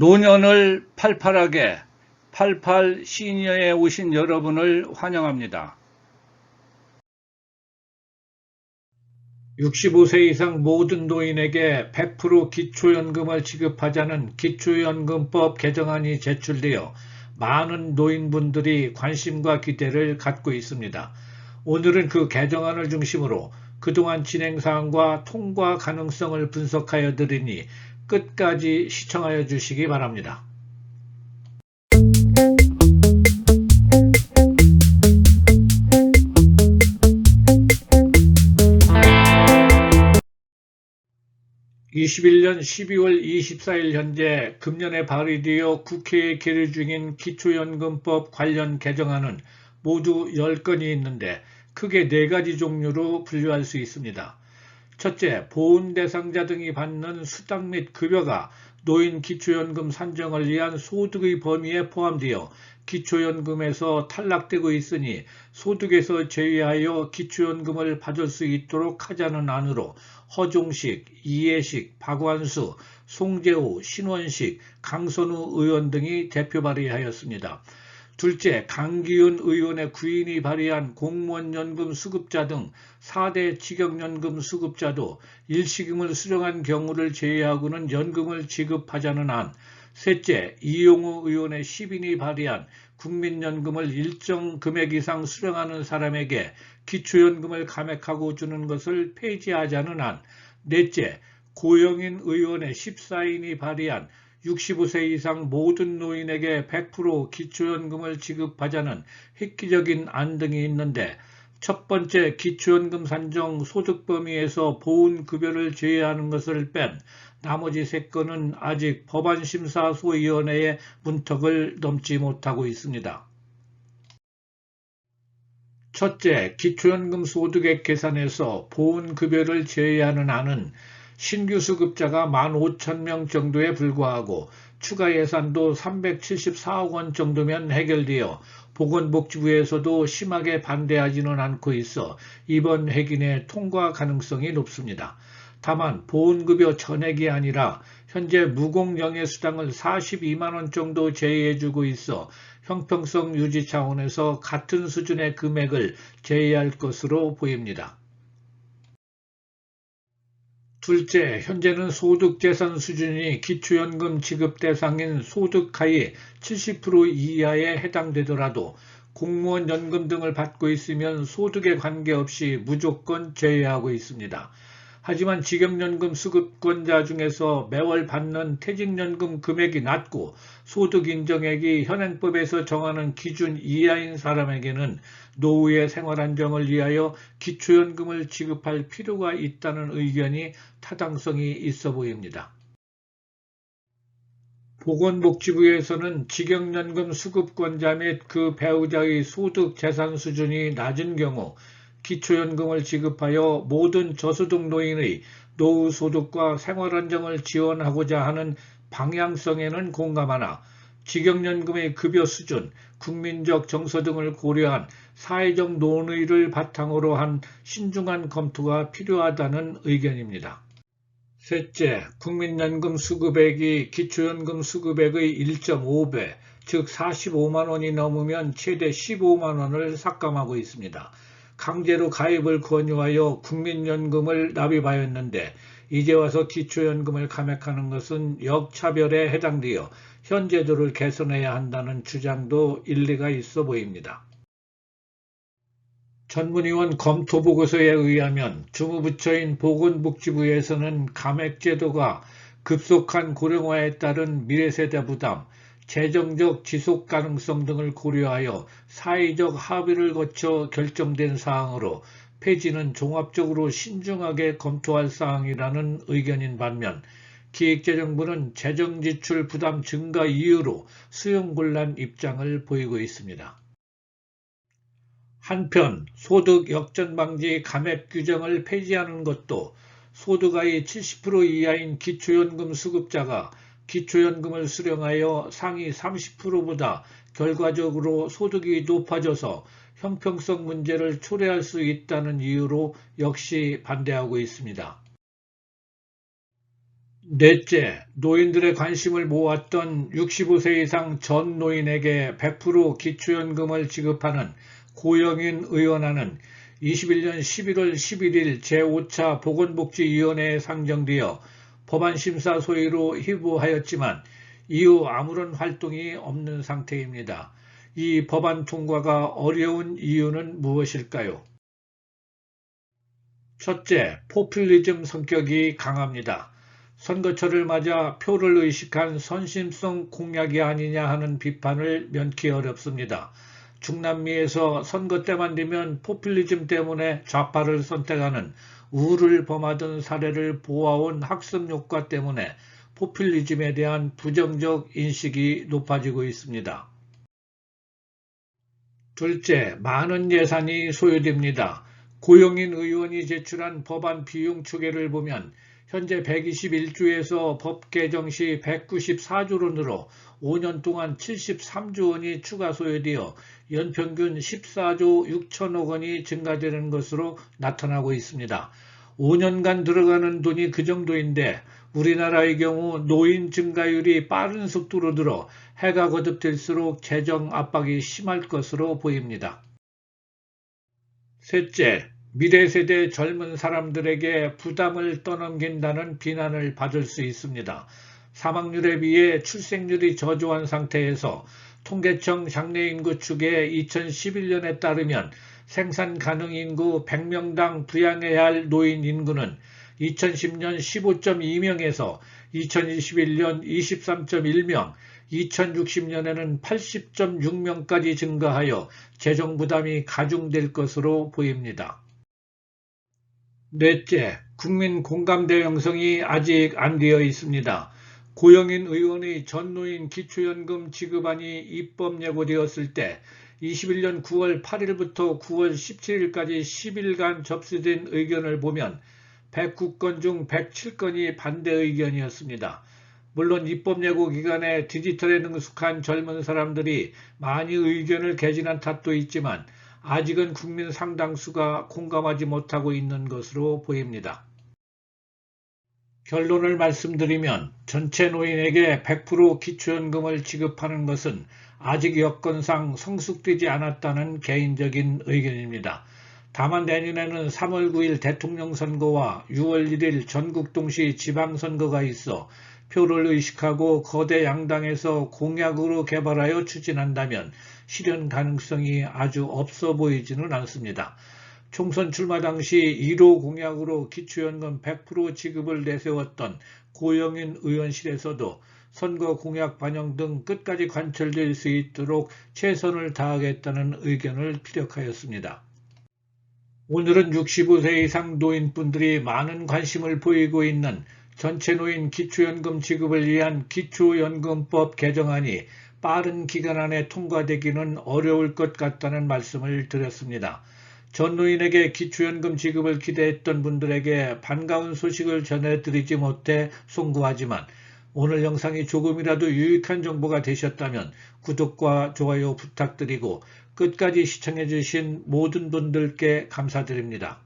노년을 팔팔하게 88 시니어에 오신 여러분을 환영합니다. 65세 이상 모든 노인에게 100% 기초연금을 지급하자는 기초연금법 개정안이 제출되어 많은 노인분들이 관심과 기대를 갖고 있습니다. 오늘은 그 개정안을 중심으로 그동안 진행사항과 통과 가능성을 분석하여 드리니 끝까지 시청하여 주시기 바랍니다. (2021년 12월 24일) 현재 금년에 발의되어 국회에 계류 중인 기초연금법 관련 개정안은 모두 10건이 있는데 크게 4가지 종류로 분류할 수 있습니다. 첫째, 보훈 대상자 등이 받는 수당 및 급여가 노인 기초연금 산정을 위한 소득의 범위에 포함되어 기초연금에서 탈락되고 있으니 소득에서 제외하여 기초연금을 받을 수 있도록 하자는 안으로 허종식, 이해식, 박완수, 송재호, 신원식, 강선우 의원 등이 대표 발의하였습니다. 둘째, 강기훈 의원의 구인이 발의한 공무원연금 수급자 등 4대 직역연금 수급자도 일시금을 수령한 경우를 제외하고는 연금을 지급하자는 안. 셋째, 이용우 의원의 10인이 발의한 국민연금을 일정 금액 이상 수령하는 사람에게 기초연금을 감액하고 주는 것을 폐지하자는 안. 넷째, 고영인 의원의 14인이 발의한 65세 이상 모든 노인에게 100% 기초연금을 지급하자는 획기적인 안 등이 있는데, 첫 번째 기초연금 산정 소득 범위에서 보훈급여를 제외하는 것을 뺀 나머지 3건은 아직 법안심사소위원회의 문턱을 넘지 못하고 있습니다. 첫째, 기초연금 소득액 계산에서 보훈급여를 제외하는 안은 신규 수급자가 15,000명 정도에 불과하고 추가 예산도 374억 원 정도면 해결되어 보건복지부에서도 심하게 반대하지는 않고 있어 이번 회기 통과 가능성이 높습니다. 다만 보훈급여 전액이 아니라 현재 무공영예수당을 42만 원 정도 제외해주고 있어 형평성 유지 차원에서 같은 수준의 금액을 제외할 것으로 보입니다. 둘째, 현재는 소득재산 수준이 기초연금 지급 대상인 소득 하위 70% 이하에 해당되더라도 공무원 연금 등을 받고 있으면 소득에 관계없이 무조건 제외하고 있습니다. 하지만 직역연금 수급권자 중에서 매월 받는 퇴직연금 금액이 낮고 소득 인정액이 현행법에서 정하는 기준 이하인 사람에게는 노후의 생활안정을 위하여 기초연금을 지급할 필요가 있다는 의견이 타당성이 있어 보입니다. 보건복지부에서는 직역연금 수급권자 및 그 배우자의 소득 재산 수준이 낮은 경우 기초연금을 지급하여 모든 저소득 노인의 노후 소득과 생활안정을 지원하고자 하는 방향성에는 공감하나 직역연금의 급여 수준, 국민적 정서 등을 고려한 사회적 논의를 바탕으로 한 신중한 검토가 필요하다는 의견입니다. 셋째, 국민연금 수급액이 기초연금 수급액의 1.5배, 즉 45만 원이 넘으면 최대 15만 원을 삭감하고 있습니다. 강제로 가입을 권유하여 국민연금을 납입하였는데 이제 와서 기초연금을 감액하는 것은 역차별에 해당되어 현 제도를 개선해야 한다는 주장도 일리가 있어 보입니다. 전문위원 검토보고서에 의하면 주무부처인 보건복지부에서는 감액제도가 급속한 고령화에 따른 미래세대 부담, 재정적 지속 가능성 등을 고려하여 사회적 합의를 거쳐 결정된 사항으로 폐지는 종합적으로 신중하게 검토할 사항이라는 의견인 반면 기획재정부는 재정지출 부담 증가 이유로 수용곤란 입장을 보이고 있습니다. 한편 소득 역전방지 감액 규정을 폐지하는 것도 소득하위 70% 이하인 기초연금 수급자가 기초연금을 수령하여 상위 30%보다 결과적으로 소득이 높아져서 형평성 문제를 초래할 수 있다는 이유로 역시 반대하고 있습니다. 넷째, 노인들의 관심을 모았던 65세 이상 전 노인에게 100% 기초연금을 지급하는 고영인 의원안은 21년 11월 11일 제5차 보건복지위원회에 상정되어 법안심사 소위로 회부하였지만 이후 아무런 활동이 없는 상태입니다. 이 법안 통과가 어려운 이유는 무엇일까요? 첫째, 포퓰리즘 성격이 강합니다. 선거철을 맞아 표를 의식한 선심성 공약이 아니냐 하는 비판을 면키 어렵습니다. 중남미에서 선거 때만 되면 포퓰리즘 때문에 좌파를 선택하는 우를 범하던 사례를 보아온 학습 효과 때문에 포퓰리즘에 대한 부정적 인식이 높아지고 있습니다. 둘째, 많은 예산이 소요됩니다. 고용인 의원이 제출한 법안 비용 추계를 보면 현재 121조에서 법 개정 시 194조로 늘어 5년 동안 73조 원이 추가 소요되어 연평균 14조 6천억 원이 증가되는 것으로 나타나고 있습니다. 5년간 들어가는 돈이 그 정도인데 우리나라의 경우 노인 증가율이 빠른 속도로 늘어 해가 거듭될수록 재정 압박이 심할 것으로 보입니다. 셋째, 미래 세대 젊은 사람들에게 부담을 떠넘긴다는 비난을 받을 수 있습니다. 사망률에 비해 출생률이 저조한 상태에서 통계청 장래인구 추계 2011년에 따르면 생산 가능 인구 100명당 부양해야 할 노인 인구는 2010년 15.2명에서 2021년 23.1명, 2060년에는 80.6명까지 증가하여 재정 부담이 가중될 것으로 보입니다. 넷째, 국민 공감대 형성이 아직 안 되어 있습니다. 고영인 의원의 전노인 기초연금 지급안이 입법 예고되었을 때 21년 9월 8일부터 9월 17일까지 10일간 접수된 의견을 보면 109건 중 107건이 반대 의견이었습니다. 물론 입법 예고 기간에 디지털에 능숙한 젊은 사람들이 많이 의견을 개진한 탓도 있지만 아직은 국민 상당수가 공감하지 못하고 있는 것으로 보입니다. 결론을 말씀드리면 전체 노인에게 100% 기초연금을 지급하는 것은 아직 여건상 성숙되지 않았다는 개인적인 의견입니다. 다만 내년에는 3월 9일 대통령 선거와 6월 1일 전국 동시 지방선거가 있어 표를 의식하고 거대 양당에서 공약으로 개발하여 추진한다면 실현 가능성이 아주 없어 보이지는 않습니다. 총선 출마 당시 1호 공약으로 기초연금 100% 지급을 내세웠던 고영인 의원실에서도 선거 공약 반영 등 끝까지 관철될 수 있도록 최선을 다하겠다는 의견을 피력하였습니다. 오늘은 65세 이상 노인분들이 많은 관심을 보이고 있는 전체 노인 기초연금 지급을 위한 기초연금법 개정안이 빠른 기간 안에 통과되기는 어려울 것 같다는 말씀을 드렸습니다. 전 노인에게 기초연금 지급을 기대했던 분들에게 반가운 소식을 전해드리지 못해 송구하지만 오늘 영상이 조금이라도 유익한 정보가 되셨다면 구독과 좋아요 부탁드리고 끝까지 시청해주신 모든 분들께 감사드립니다.